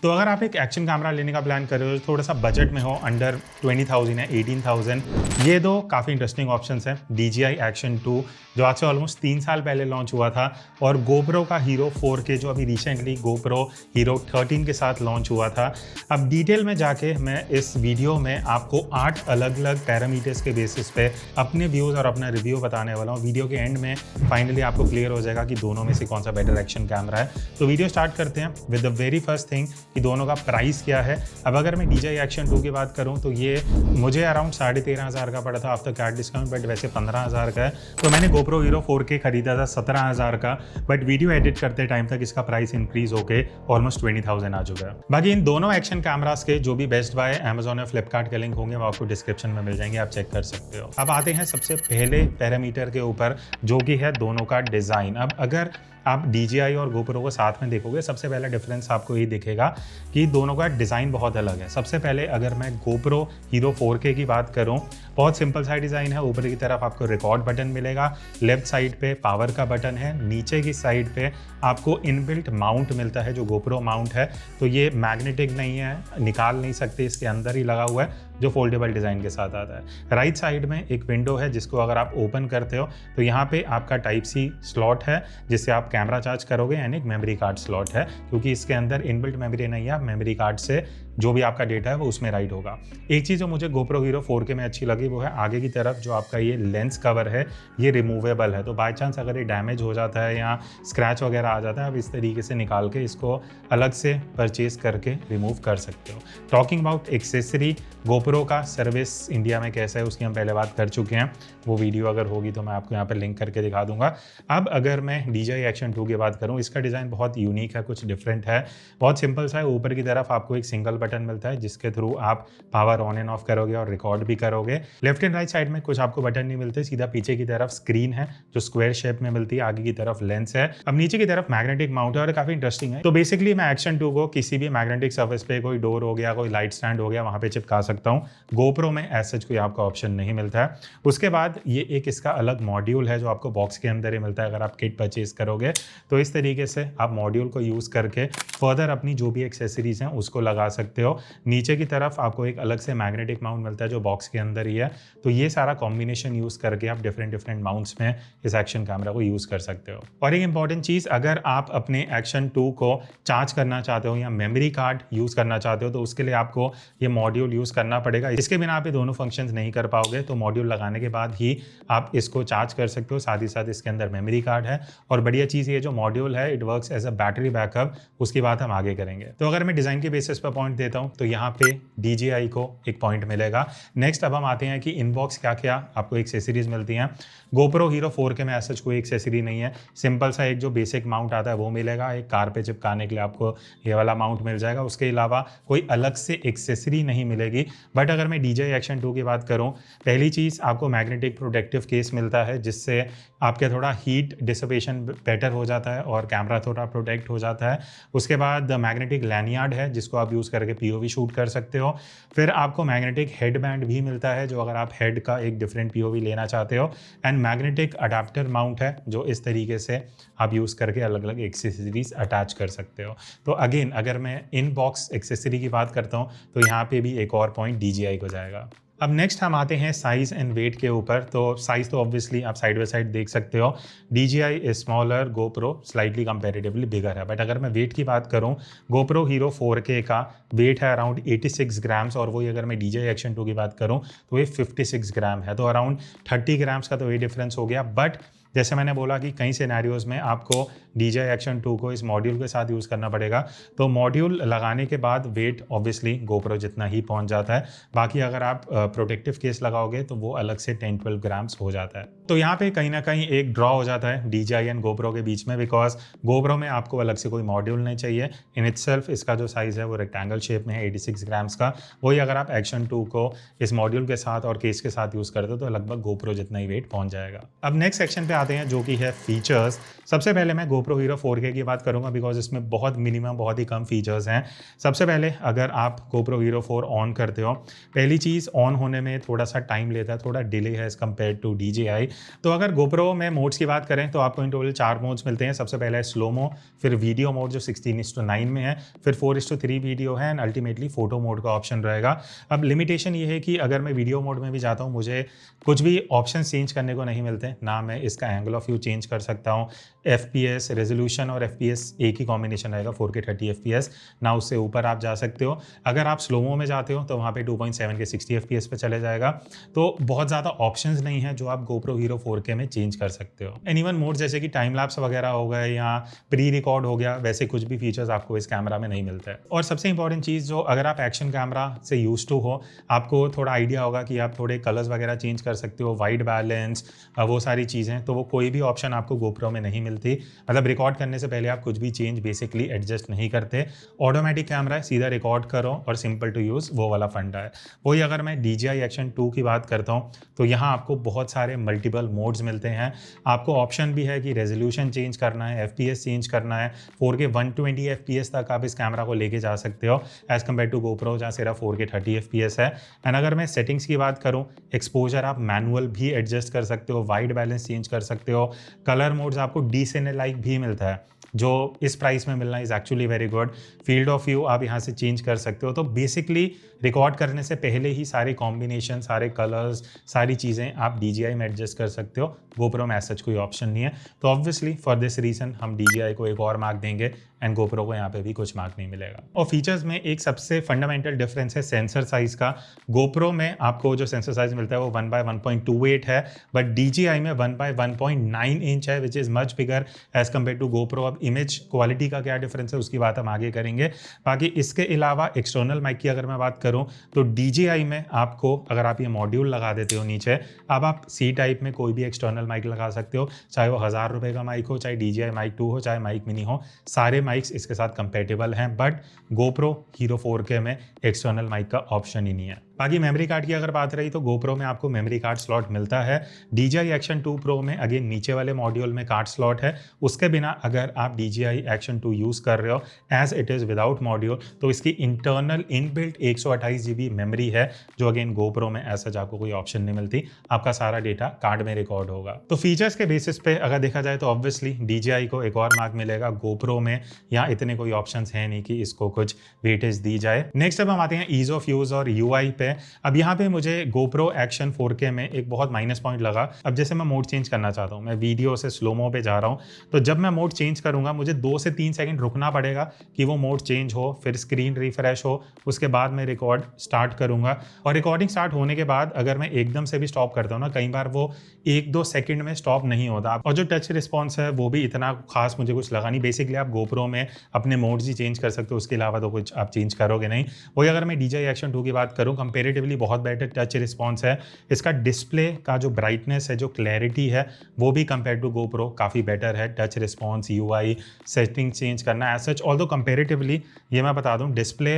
तो अगर आप एक एक्शन कैमरा लेने का प्लान कर रहे हो, थोड़ा सा बजट में हो, अंडर 20,000 है, 18,000, ये दो काफ़ी इंटरेस्टिंग ऑप्शंस हैं। DJI Action 2 जो आज से ऑलमोस्ट 3 साल पहले लॉन्च हुआ था, और GoPro का Hero 4K जो अभी रिसेंटली GoPro Hero 13 के साथ लॉन्च हुआ था। अब डिटेल में जाके मैं इस वीडियो में आपको 8 अलग अलग पैरामीटर्स के बेसिस पे अपने व्यूज़ और अपना रिव्यू बताने वाला हूँ। वीडियो के एंड में फाइनली आपको क्लियर हो जाएगा कि दोनों में से कौन सा बेटर एक्शन कैमरा है। तो वीडियो स्टार्ट करते हैं with the very first thing कि दोनों का प्राइस क्या है। अब अगर मैं DJI Action 2 की बात करूं तो ये मुझे अराउंड 13,500 का पड़ा था आफ्टर कैट डिस्काउंट, बट वैसे 15,000 का है। तो मैंने GoPro Hero 4K खरीदा था 17,000 का, बट वीडियो एडिट करते टाइम तक इसका प्राइस इंक्रीज होके ऑलमोस्ट 20,000 आ चुका है। बाकी इन दोनों एक्शन कैमरास के जो भी बेस्ट बाय Amazon और फ्लिपकार्ट के लिंक होंगे वो आपको डिस्क्रिप्शन में मिल जाएंगे, आप चेक कर सकते हो। अब आते हैं सबसे पहले पैरामीटर के ऊपर, जो कि है दोनों का डिज़ाइन। अब अगर आप DJI और GoPro को साथ में देखोगे, सबसे पहला डिफरेंस आपको ये दिखेगा कि दोनों का डिज़ाइन बहुत अलग है। सबसे पहले अगर मैं GoPro Hero 4K की बात करूं, बहुत सिंपल सा डिज़ाइन है। ऊपर की तरफ आपको रिकॉर्ड बटन मिलेगा, लेफ्ट साइड पे पावर का बटन है, नीचे की साइड पे आपको इनबिल्ट माउंट मिलता है जो GoPro माउंट है। तो ये मैग्नेटिक नहीं है, निकाल नहीं सकते, इसके अंदर ही लगा हुआ है, जो फोल्डेबल डिज़ाइन के साथ आता है। राइट साइड में एक विंडो है जिसको अगर आप ओपन करते हो तो यहाँ पे आपका Type-C स्लॉट है जिससे आप कैमरा चार्ज करोगे, यानी एक मेमोरी कार्ड स्लॉट है, क्योंकि इसके अंदर इनबिल्ट मेमोरी नहीं है। मेमोरी कार्ड से जो भी आपका डेटा है वो उसमें राइट होगा। एक चीज़ जो मुझे GoPro Hero 4K में अच्छी लगी वो है आगे की तरफ जो आपका ये लेंस कवर है, ये रिमूवेबल है। तो बाय चांस अगर ये डैमेज हो जाता है या स्क्रैच वगैरह आ जाता है, आप इस तरीके से निकाल के इसको अलग से परचेज करके रिमूव कर सकते हो। टॉकिंग अबाउट एक्सेसरी, GoPro का सर्विस इंडिया में कैसा है उसकी हम पहले बात कर चुके हैं, वो वीडियो अगर होगी तो मैं आपको यहाँ पर लिंक करके दिखा दूंगा। अब अगर मैं DJI Action 2 की बात करूँ, इसका डिज़ाइन बहुत यूनिक है, कुछ डिफरेंट है, बहुत सिंपल सा है। ऊपर की तरफ आपको एक सिंगल बटन मिलता है जिसके थ्रू आप पावर ऑन एंड ऑफ करोगे और रिकॉर्ड भी करोगे। लेफ्ट एंड राइट साइड में कुछ आपको बटन नहीं मिलते, सीधा पीछे की तरफ स्क्रीन है जो स्क्वायर शेप में मिलती है, आगे की तरफ लेंस है। अब नीचे की तरफ मैग्नेटिक माउंट है और काफी इंटरेस्टिंग है। तो बेसिकली मैं Action 2 को किसी भी मैग्नेटिक सर्फेस पे, कोई डोर हो गया, कोई लाइट स्टैंड हो गया, वहां पे चिपका सकता हूँ। GoPro में ऐसा कोई आपका ऑप्शन नहीं मिलता है। उसके बाद ये एक इसका अलग मॉड्यूल है जो आपको बॉक्स के अंदर ही मिलता है। अगर आप किट परचेज करोगे तो इस तरीके से आप मॉड्यूल को यूज करके फर्दर अपनी जो भी एक्सेसरीज हैं उसको लगा सकते हो। नीचे की तरफ आपको एक अलग से मैग्नेटिक माउंट मिलता है जो बॉक्स के अंदर ही है। तो ये सारा कॉम्बिनेशन यूज करके आप डिफरेंट माउंट्स में इस एक्शन कैमरा को यूज कर सकते हो। और एक इंपॉर्टेंट चीज, अगर आप अपने Action 2 को चार्ज करना चाहते हो या मेमोरी कार्ड यूज करना चाहते हो तो उसके लिए आपको ये मॉड्यूल यूज करना पड़ेगा। इसके बिना आप ये दोनों फंक्शंस नहीं कर पाओगे। तो मॉड्यूल लगाने के बाद ही आप इसको चार्ज कर सकते हो। साथ ही साथ इसके अंदर मेमोरी कार्ड है, और बढ़िया चीज ये जो मॉड्यूल है it works as a battery backup, उसकी बात हम आगे करेंगे। तो अगर मैं डिजाइन के बेसिस पर पॉइंट देता हूं तो यहाँ पे DJI को एक पॉइंट मिलेगा। नेक्स्ट अब हम आते हैं कि इनबॉक्स क्या क्या आपको एक्सेसरीज मिलती हैं। GoPro Hero 4K में ऐसा कोई एक्सेसरी नहीं है, सिंपल सा एक जो बेसिक माउंट आता है वो मिलेगा। एक कार पे चिपकाने के लिए आपको ये वाला माउंट मिल जाएगा, उसके अलावा कोई अलग से एक्सेसरी नहीं मिलेगी। बट अगर मैं DJI Action 2 की बात करूं, पहली चीज़ आपको मैग्नेटिक प्रोटेक्टिव केस मिलता है जिससे आपके थोड़ा हीट डिसिपेशन बेटर हो जाता है और कैमरा थोड़ा प्रोटेक्ट हो जाता है। उसके बाद मैग्नेटिक लैनियार्ड है जिसको आप यूज़ करके POV शूट कर सकते हो। फिर आपको मैग्नेटिक हेड बैंड भी मिलता है जो अगर आप हेड का एक डिफरेंट POV लेना चाहते हो। एंड मैग्नेटिक अडाप्टर माउंट है जो इस तरीके से आप यूज़ करके अलग अलग एक्सेसरीज अटैच कर सकते हो। तो अगेन अगर मैं इन बॉक्स एक्सेसरी की बात करता हूँ तो यहाँ पे भी एक और पॉइंट DJI को जाएगा। अब नेक्स्ट हम आते हैं साइज़ एंड वेट के ऊपर। तो साइज़ तो ऑब्वियसली आप साइड बाय साइड देख सकते हो, DJI is smaller, GoPro slightly comparatively bigger है। बट अगर मैं वेट की बात करूं, GoPro Hero 4K का वेट है अराउंड 86 ग्राम्स, और वही अगर मैं DJI Action 2 की बात करूं तो ये 56 ग्राम है। तो अराउंड 30 ग्राम्स का तो ये डिफरेंस हो गया। बट जैसे मैंने बोला कि कई सिनेरियोज में आपको DJI Action 2 को इस मॉड्यूल के साथ यूज़ करना पड़ेगा। तो मॉड्यूल लगाने के बाद वेट ऑब्वियसली GoPro जितना ही पहुंच जाता है। बाकी अगर आप प्रोटेक्टिव केस लगाओगे तो वो अलग से 10-12 ग्राम्स हो जाता है। तो यहाँ पे कहीं ना कहीं एक ड्रॉ हो जाता है DJI एंड GoPro के बीच में, बिकॉज GoPro में आपको अलग से कोई मॉड्यूल नहीं चाहिए। इन इटसेल्फ इसका जो साइज़ है वो रेक्टेंगल शेप में है 86 ग्राम्स का। वही अगर आप Action 2 को इस मॉड्यूल के साथ और केस के साथ यूज़ करते हो तो लगभग GoPro जितना ही वेट पहुंच जाएगा। अब नेक्स्ट सेक्शन पे आते हैं जो कि है फीचर्स। सबसे पहले मैं GoPro Hero 4K की बात करूंगा बिकॉज इसमें बहुत मिनिमम बहुत ही कम फीचर्स हैं। सबसे पहले अगर आप GoPro Hero 4 ऑन करते हो, पहली चीज़ ऑन होने में थोड़ा सा टाइम लेता है, थोड़ा डिले है एज़ कम्पेयर टू DJI। तो अगर GoPro में मोड्स की बात करें तो आपको इन टोटल 4 मोड्स मिलते हैं। सबसे पहले है स्लोमो, फिर वीडियो मोड जो 16:9 में है, फिर 4:3 वीडियो है एंड अल्टीमेटली फोटो मोड का ऑप्शन रहेगा। अब लिमिटेशन ये है कि अगर मैं वीडियो मोड में भी जाता हूँ मुझे कुछ भी ऑप्शन चेंज करने को नहीं मिलते, ना मैं इसका एंगल ऑफ व्यू चेंज कर सकता हूँ, FPS रेजोल्यूशन और FPS एक ही कॉम्बिनेशन रहेगा 4K 30 FPS, ना उससे ऊपर आप जा सकते हो। अगर आप स्लोमो में जाते हो तो वहाँ पे 2.7 के 60 FPS पे चले जाएगा। तो बहुत ज़्यादा ऑप्शंस नहीं है जो आप GoPro Hero 4K में चेंज कर सकते हो। एनीवन मोड जैसे कि टाइम लैप्स वगैरह हो गए या प्री रिकॉर्ड हो गया, वैसे कुछ भी फीचर्स आपको इस कैमरा में नहीं मिलता है। और सबसे इंपॉर्टेंट चीज़, जो अगर आप एक्शन कैमरा से यूज टू हो, आपको थोड़ा आइडिया होगा कि आप थोड़े कलर्स वगैरह चेंज कर सकते हो, वाइट बैलेंस, वो सारी चीज़ें, तो वो कोई भी ऑप्शन आपको GoPro में नहीं मिलती। मतलब रिकॉर्ड करने से पहले आप कुछ भी चेंज बेसिकली एडजस्ट नहीं करते। ऑटोमेटिक कैमरा है, सीधा रिकॉर्ड करो और सिंपल टू यूज़ वो वाला फंडा है। वही अगर मैं DJI Action 2 की बात करता हूँ तो यहाँ आपको बहुत सारे मल्टीपल मोड्स मिलते हैं। आपको ऑप्शन भी है कि रेजोल्यूशन चेंज करना है, FPS चेंज करना है, 4K 120 FPS तक आप इस कैमरा को लेके जा सकते हो एज़ कम्पेयर टू GoPro जहाँ सिर्फ 4K 30 FPS है। एंड अगर मैं सेटिंग्स की बात करूँ, एक्सपोजर आप मैनुअल भी एडजस्ट कर सकते हो, वाइट बैलेंस चेंज कर सकते हो, कलर मोड्स आपको डीसेनेलाइक भी मिलता है जो इस प्राइस में मिलना is actually very good. Field of view आप यहाँ से चेंज कर सकते हो। तो बेसिकली रिकॉर्ड करने से पहले ही सारे कॉम्बिनेशन, सारे कलर्स, सारी चीज़ें आप DJI में एडजस्ट कर सकते हो। GoPro में ऐसा कोई ऑप्शन नहीं है। तो ऑब्वियसली फॉर दिस रीज़न हम DJI को एक और मार्क देंगे एंड GoPro को यहाँ पे भी कुछ मार्क नहीं मिलेगा। और फीचर्स में एक सबसे फंडामेंटल डिफरेंस है सेंसर साइज़ का। GoPro में आपको जो सेंसर साइज़ मिलता है वो 1/1.28 है, बट DJI में 1/1.9 इंच है, which is much bigger as compare to GoPro। अब इमेज क्वालिटी का क्या डिफरेंस है उसकी बात हम आगे करेंगे। बाकी इसके अलावा एक्सटर्नल माइक की अगर मैं बात करूं तो DJI में आपको अगर आप ये मॉड्यूल लगा देते हो नीचे, अब आप C टाइप में कोई भी एक्सटर्नल माइक लगा सकते हो, चाहे वो 1000 रुपये का माइक हो, चाहे DJI माइक 2 हो, चाहे माइक मिनी हो, सारे माइक्स इसके साथ कंपेटेबल हैं। बट GoPro Hero 4K में एक्सटर्नल माइक का ऑप्शन ही नहीं है। बाकी मेमोरी कार्ड की अगर बात रही तो GoPro में आपको मेमोरी कार्ड स्लॉट मिलता है। DJI Action 2 Pro में अगेन नीचे वाले मॉड्यूल में कार्ड स्लॉट है। उसके बिना अगर आप DJI Action 2 यूज़ कर रहे हो as it is without module तो इसकी इंटरनल इनबिल्ट 128 GB मेमोरी है, जो अगेन GoPro में ऐसा आपको कोई ऑप्शन नहीं मिलती। आपका सारा डेटा कार्ड में रिकॉर्ड होगा। तो फीचर्स के बेसिस पे अगर देखा जाए तो ऑब्वियसली DJI को एक और मार्क मिलेगा। GoPro में यहाँ इतने कोई ऑप्शन है नहीं कि इसको कुछ वेटेज दी जाए। नेक्स्ट अब हम आते हैं ईज ऑफ यूज़ और UI पे। अब यहाँ पे मुझे GoPro Action 4K में एक बहुत माइनस पॉइंट लगा। अब जैसे मैं मोड चेंज करना चाहता हूँ, मैं वीडियो से स्लोमो पे जा रहा हूँ, तो जब मैं मोड चेंज करूँगा मुझे 2 से 3 सेकंड रुकना पड़ेगा कि वो मोड चेंज हो, फिर स्क्रीन रिफ्रेश हो, उसके बाद मैं रिकॉर्ड स्टार्ट करूँगा। और रिकॉर्डिंग स्टार्ट होने के बाद अगर मैं एकदम से भी स्टॉप करता हूँ ना, कई बार वो 1-2 सेकंड में स्टॉप नहीं होता। और जो टच रिस्पॉन्स है वो भी इतना खास मुझे कुछ लगा नहीं। बेसिकली आप GoPro में अपने मोड्स ही चेंज कर सकते हो, उसके अलावा तो कुछ आप चेंज करोगे नहीं। वही अगर मैं DJI Action 2 की बात करूँ, कंपेरेटिवली बहुत बेटर टच रिस्पॉन्स है। इसका डिस्प्ले का जो ब्राइटनेस है, जो क्लैरिटी है, वो भी कंपेयर टू GoPro काफ़ी बेटर है। Touch response, UI, setting change करना एज सच, ऑल्दो कंपेरेटिवली ये मैं बता दूं डिस्प्ले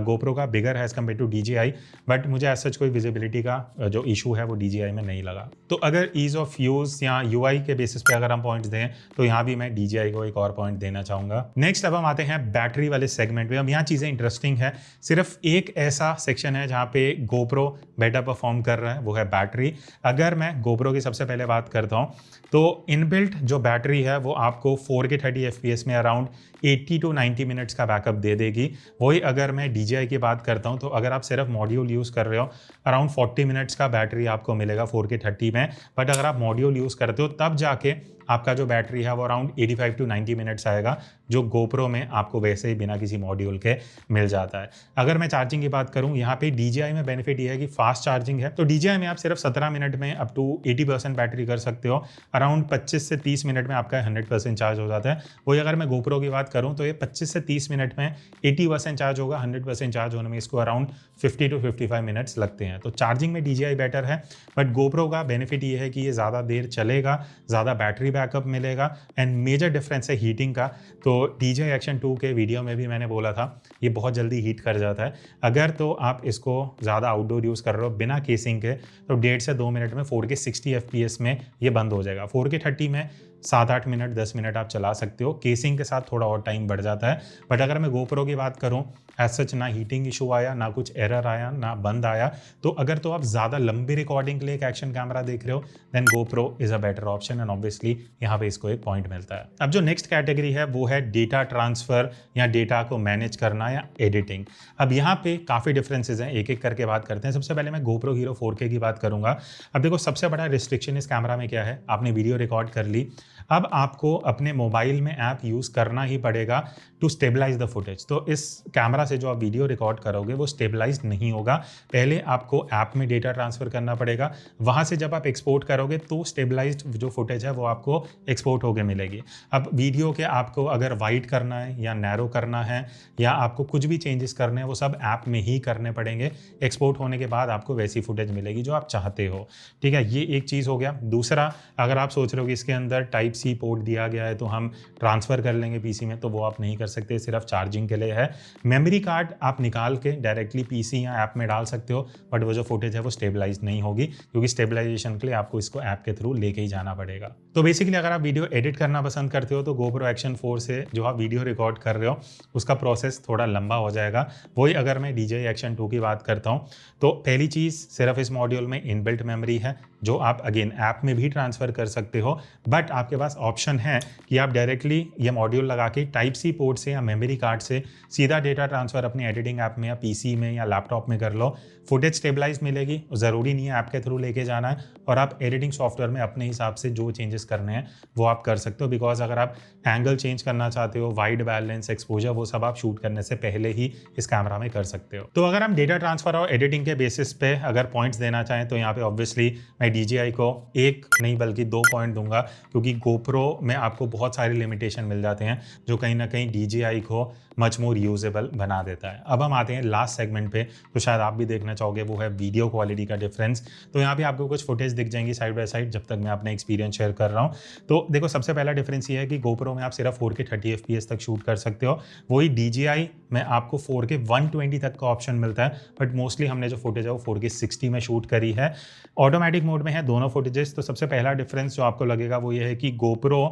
GoPro का बिगर है as compare to DJI, but मुझे एज सच कोई विजिबिलिटी का जो इशू है वो DJI में नहीं लगा। तो अगर ईज ऑफ यूज़ या UI के बेसिस पे अगर हम पॉइंट्स दें तो यहाँ भी मैं DJI को एक और पॉइंट देना चाहूँगा। नेक्स्ट अब हम आते हैं बैटरी वाले सेगमेंट में। अब यहाँ चीज़ें इंटरेस्टिंग है। सिर्फ एक ऐसा सेक्शन है जहाँ पे GoPro बेटर परफॉर्म कर रहा है, वो है बैटरी। अगर मैं GoPro की सबसे पहले बात करता हूँ तो इनबिल्ट जो बैटरी है वो आपको 4K 30 FPS में अराउंड 80 to 90 मिनट्स का बैकअप दे देगी। वही अगर मैं DJI की बात करता हूँ तो अगर आप सिर्फ मॉड्यूल यूज़ कर रहे हो अराउंड 40 मिनट्स का बैटरी आपको मिलेगा 4K 30 में। बट अगर आप मॉड्यूल यूज़ करते हो तब जाके आपका जो बैटरी है वो अराउंड 85 to 90 मिनट्स आएगा, जो GoPro में आपको वैसे ही बिना किसी मॉड्यूल के मिल जाता है। अगर मैं चार्जिंग की बात करूं, यहाँ पे DJI में बेनिफिट ये है कि फास्ट चार्जिंग है। तो DJI में आप सिर्फ 17 मिनट में अप टू 80% बैटरी कर सकते हो। अराउंड 25 से 30 मिनट में आपका 100% चार्ज हो जाता है। वही अगर मैं GoPro की बात करूँ तो ये 25 से 30 मिनट में 80% चार्ज होगा। 100% चार्ज होने में इसको अराउंड 50 to 55 मिनट्स लगते हैं। तो चार्जिंग में DJI बेटर है, बट GoPro का बेनिफिट ये है कि ये ज़्यादा देर चलेगा, ज़्यादा बैटरी बैकअप मिलेगा एंड मेजर डिफरेंस है हीटिंग का। तो DJI Action 2 के वीडियो में भी मैंने बोला था ये बहुत जल्दी हीट कर जाता है। अगर तो आप इसको ज़्यादा आउटडोर यूज़ कर रहे हो बिना केसिंग के तो 1.5 से 2 मिनट में 4K 60 FPS में ये बंद हो जाएगा। 4K 30 में 7-8 मिनट 10 मिनट आप चला सकते हो, केसिंग के साथ थोड़ा और टाइम बढ़ जाता है। बट अगर मैं GoPro की बात करूं, एज सच ना हीटिंग इशू आया, ना कुछ एरर आया, ना बंद आया। तो अगर तो आप ज़्यादा लंबी रिकॉर्डिंग के लिए एक एक्शन कैमरा देख रहे हो then GoPro is a better option and obviously यहाँ पे इसको एक पॉइंट मिलता है। अब जो नेक्स्ट कैटेगरी है वो है डेटा ट्रांसफ़र या डेटा को मैनेज करना या एडिटिंग। अब यहाँ पे काफ़ी डिफरेंसेज हैं, एक एक करके बात करते हैं। सबसे पहले मैं GoPro Hero 4K की बात करूँगा। अब देखो सबसे बड़ा रिस्ट्रिक्शन इस कैमरा में क्या है, आपने वीडियो रिकॉर्ड कर ली, अब आपको अपने मोबाइल में ऐप यूज़ करना ही पड़ेगा टू स्टेबलाइज द फुटेज। तो इस कैमरा से जो आप वीडियो रिकॉर्ड करोगे वो स्टेबलाइज नहीं होगा, पहले आपको ऐप में डेटा ट्रांसफ़र करना पड़ेगा, वहाँ से जब आप एक्सपोर्ट करोगे तो स्टेबलाइज्ड जो फुटेज है वो आपको एक्सपोर्ट होकर मिलेगी। अब वीडियो के आपको अगर वाइड करना है या नैरो करना है या आपको कुछ भी चेंजेस करने हैं वो सब ऐप में ही करने पड़ेंगे। एक्सपोर्ट होने के बाद आपको वैसी फुटेज मिलेगी जो आप चाहते हो। ठीक है, ये एक चीज़ हो गया। दूसरा, अगर आप सोच रहे हो कि इसके अंदर टाइप सी पोर्ट दिया गया है तो हम ट्रांसफ़र कर लेंगे पीसी में, तो वो आप नहीं कर सकते, सिर्फ चार्जिंग के लिए है। मेमोरी कार्ड आप निकाल के डायरेक्टली पीसी या ऐप में डाल सकते हो, बट वो जो फुटेज है वो स्टेबलाइज नहीं होगी क्योंकि स्टेबलाइजेशन के लिए आपको इसको ऐप के थ्रू लेके ही जाना पड़ेगा। तो बेसिकली अगर आप वीडियो एडिट करना पसंद करते हो तो GoPro Action 4 से जो आप वीडियो रिकॉर्ड कर रहे हो उसका प्रोसेस थोड़ा लंबा हो जाएगा। वही अगर मैं DJI Action 2 की बात करता हूँ तो पहली चीज़, सिर्फ इस मॉड्यूल में इनबिल्ट मेमोरी है जो आप अगेन ऐप में भी ट्रांसफ़र कर सकते हो, बट आपके पास ऑप्शन है कि आप डायरेक्टली ये मॉड्यूल लगा के टाइप सी पोर्ट से या मेमोरी कार्ड से सीधा डेटा ट्रांसफ़र अपनी एडिटिंग ऐप में या पीसी में या लैपटॉप में कर लो। फुटेज स्टेबलाइज मिलेगी, ज़रूरी नहीं है ऐप के थ्रू लेके जाना है, और आप एडिटिंग सॉफ्टवेयर में अपने हिसाब से जो चेंजेस करने हैं वो आप कर सकते हो। बिकॉज अगर आप एंगल चेंज करना चाहते हो, वाइड बैलेंस, एक्सपोजर, वो सब आप शूट करने से पहले ही इस कैमरा में कर सकते हो। तो अगर हम डेटा ट्रांसफ़र और एडिटिंग के बेसिस पे अगर पॉइंट्स देना चाहें तो यहाँ पे ऑब्वियसली मैं DJI को 1 नहीं बल्कि 2 पॉइंट दूंगा, क्योंकि GoPro में आपको बहुत सारे लिमिटेशन मिल जाते हैं जो कहीं ना कहीं DJI को मच मोर यूजेबल बना देता है। अब हम आते हैं लास्ट सेगमेंट पे, तो शायद आप भी देखना चाहोगे, वो है वीडियो क्वालिटी का डिफरेंस। तो यहाँ पे आपको कुछ फुटेज दिख जाएंगी साइड बाय साइड जब तक मैं अपना एक्सपीरियंस शेयर कर रहा हूँ। तो देखो सबसे पहला डिफरेंस ये है कि GoPro में आप सिर्फ 4K 30 FPS तक शूट कर सकते हो, वही DJI में आपको 4K 120 तक का ऑप्शन मिलता है, बट मोस्टली हमने जो फुटेज है वो 4K 60 में शूट करी है। ऑटोमेटिक मोड में है दोनों फुटेजेस। तो सबसे पहला डिफरेंस जो आपको लगेगा वो ये है कि GoPro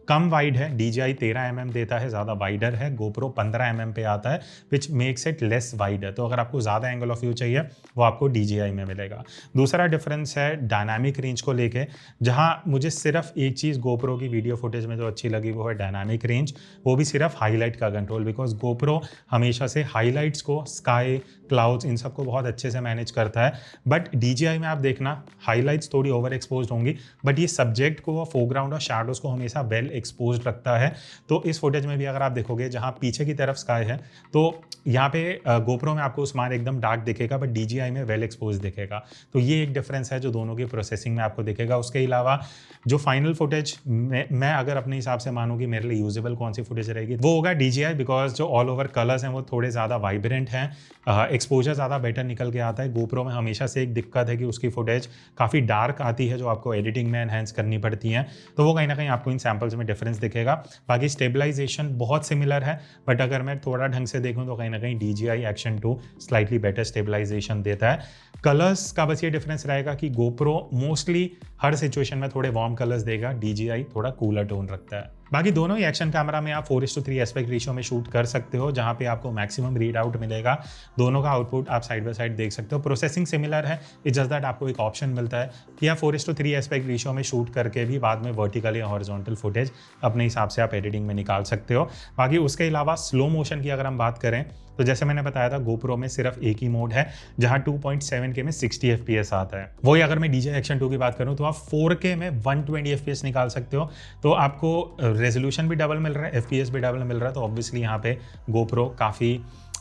कम वाइड है, DJI 13 mm देता है, ज़्यादा वाइडर है, GoPro 15 mm पे आता है, which makes it less wider. तो अगर आपको ज़्यादा एंगल ऑफ व्यू चाहिए वो आपको DJI में मिलेगा। दूसरा डिफरेंस है डायनामिक रेंज को लेके, जहाँ मुझे सिर्फ एक चीज़ GoPro की वीडियो फुटेज में जो अच्छी लगी वो है डायनामिक रेंज, वो भी सिर्फ हाईलाइट का कंट्रोल। बिकॉज GoPro हमेशा से हाईलाइट्स को, स्काई, क्लाउड्स, इन सबको बहुत अच्छे से मैनेज करता है, बट DJI में आप देखना हाईलाइट्स थोड़ी ओवर एक्सपोज होंगी, बट ये सब्जेक्ट को, फोरग्राउंड और शैडोज को हमेशा वेल एक्सपोज रखता है। तो इस फुटेज में भी अगर आप देखोगे जहाँ पीछे की तरफ स्काई है तो यहाँ पे GoPro में आपको उस्मान एकदम डार्क दिखेगा, बट DJI में वेल एक्सपोज दिखेगा। तो ये एक डिफरेंस है जो दोनों की प्रोसेसिंग में आपको दिखेगा। उसके अलावा जो फाइनल फुटेज मैं अगर अपने हिसाब से मानूँ कि मेरे लिए यूजेबल कौन सी फुटेज रहेगी वो होगा DJI, बिकॉज जो ऑल ओवर कलर्स हैं वो थोड़े ज़्यादा वाइब्रेंट हैं, एक्सपोजर ज़्यादा बेटर निकल के आता है। GoPro में हमेशा से एक दिक्कत है कि उसकी फुटेज काफ़ी डार्क आती है जो आपको एडिटिंग में एनहेंस करनी पड़ती हैं, तो वो कहीं ना कहीं आपको इन सैम्पल्स में डिफरेंस दिखेगा। बाकी स्टेबलाइजेशन बहुत सिमिलर है, बट अगर मैं थोड़ा ढंग से देखूं तो कहीं ना कहीं DJI Action 2 slightly better stabilization देता है। कलर्स का बस ये डिफरेंस रहेगा कि GoPro मोस्टली हर सिचुएशन में थोड़े वार्म कलर्स देगा, DJI थोड़ा कूलर टोन रखता है। बाकी दोनों ही एक्शन कैमरा में आप 4:3 एस्पेक्ट रेशियो में शूट कर सकते हो, जहाँ पे आपको मैक्सिमम रीड आउट मिलेगा। दोनों का आउटपुट आप साइड बाय साइड देख सकते हो। प्रोसेसिंग सिमिलर है, इट्स जस्ट दैट आपको एक ऑप्शन मिलता है कि आप 4:3 एस्पेक्ट रेशियो में शूट करके भी बाद में वर्टिकल या हॉरिजॉन्टल फुटेज अपने हिसाब से आप एडिटिंग में निकाल सकते हो। बाकी उसके अलावा स्लो मोशन की अगर हम बात करें तो जैसे मैंने बताया था GoPro में सिर्फ एक ही मोड है जहां 2.7K में 60 FPS आता है। वही अगर मैं DJI Action 2 की बात करूं तो आप 4K में 120 FPS निकाल सकते हो। तो आपको रेजोल्यूशन भी डबल मिल रहा है, FPS भी डबल मिल रहा है, तो ऑब्वियसली यहाँ पे GoPro काफ़ी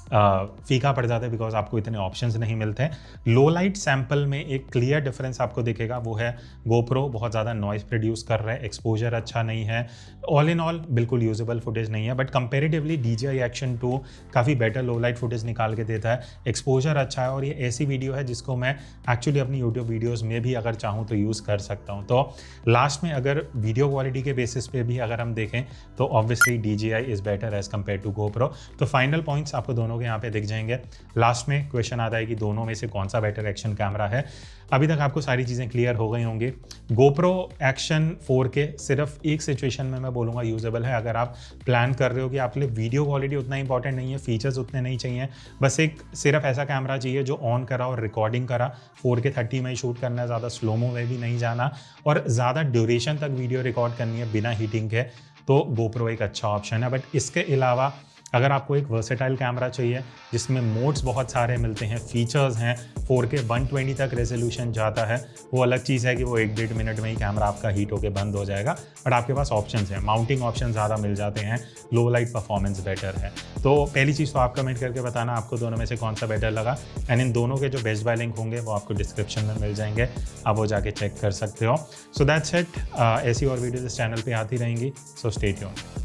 फीका पड़ जाता है बिकॉज आपको इतने ऑप्शंस नहीं मिलते। लो लाइट सैम्पल में एक क्लियर डिफरेंस आपको दिखेगा, वो है GoPro बहुत ज़्यादा नॉइस प्रोड्यूस कर रहा है, एक्सपोजर अच्छा नहीं है, ऑल इन ऑल बिल्कुल यूजेबल फुटेज नहीं है। बट कंपेरेटिवली DJI Action 2 काफ़ी बेटर लो लाइट फुटेज निकाल के देता है, एक्सपोजर अच्छा है, और ये ऐसी वीडियो है जिसको मैं एक्चुअली अपनी यूट्यूब वीडियोज़ में भी अगर चाहूँ तो यूज़ कर सकता हूँ। तो लास्ट में अगर वीडियो क्वालिटी के बेसिस पे भी अगर हम देखें तो obviously DJI is better as compare to GoPro। तो फाइनल पॉइंट्स आपको दोनों के यहाँ पे दिख जाएंगे। लास्ट में क्वेश्चन आता है कि दोनों में से कौन सा बेटर एक्शन कैमरा है। अभी तक आपको सारी चीज़ें क्लियर हो गई होंगी। GoPro Action 4K सिर्फ एक सिचुएशन में मैं बोलूँगा यूजेबल है, अगर आप प्लान कर रहे हो कि आपके लिए वीडियो क्वालिटी उतना इंपॉर्टेंट नहीं है, फीचर्स उतने नहीं चाहिए, बस एक सिर्फ ऐसा कैमरा चाहिए जो ऑन करा और रिकॉर्डिंग करा, 4K 30 में ही शूट करना है, ज़्यादा स्लोमो में भी नहीं जाना और ज़्यादा ड्यूरेशन तक वीडियो रिकॉर्ड करनी है बिना हीटिंग के, तो GoPro एक अच्छा ऑप्शन है। बट इसके अलावा अगर आपको एक वर्सेटाइल कैमरा चाहिए जिसमें मोड्स बहुत सारे मिलते हैं, फीचर्स हैं, 4K 120 तक रेजोल्यूशन जाता है, वो अलग चीज़ है कि वो 1-1.5 मिनट में ही कैमरा आपका हीट होकर बंद हो जाएगा, बट आपके पास ऑप्शंस हैं, माउंटिंग ऑप्शन ज़्यादा मिल जाते हैं, लो लाइट परफॉर्मेंस बेटर है। तो पहली चीज़ तो आप कमेंट करके बताना आपको दोनों में से कौन सा बेटर लगा, एंड इन दोनों के जो बेस्ट बाय लिंक होंगे वो आपको डिस्क्रिप्शन में मिल जाएंगे, आप वो जाके चेक कर सकते हो। So that's it. ऐसी और वीडियोज़ इस चैनल पर आती रहेंगी, सो स्टे ट्यून्ड।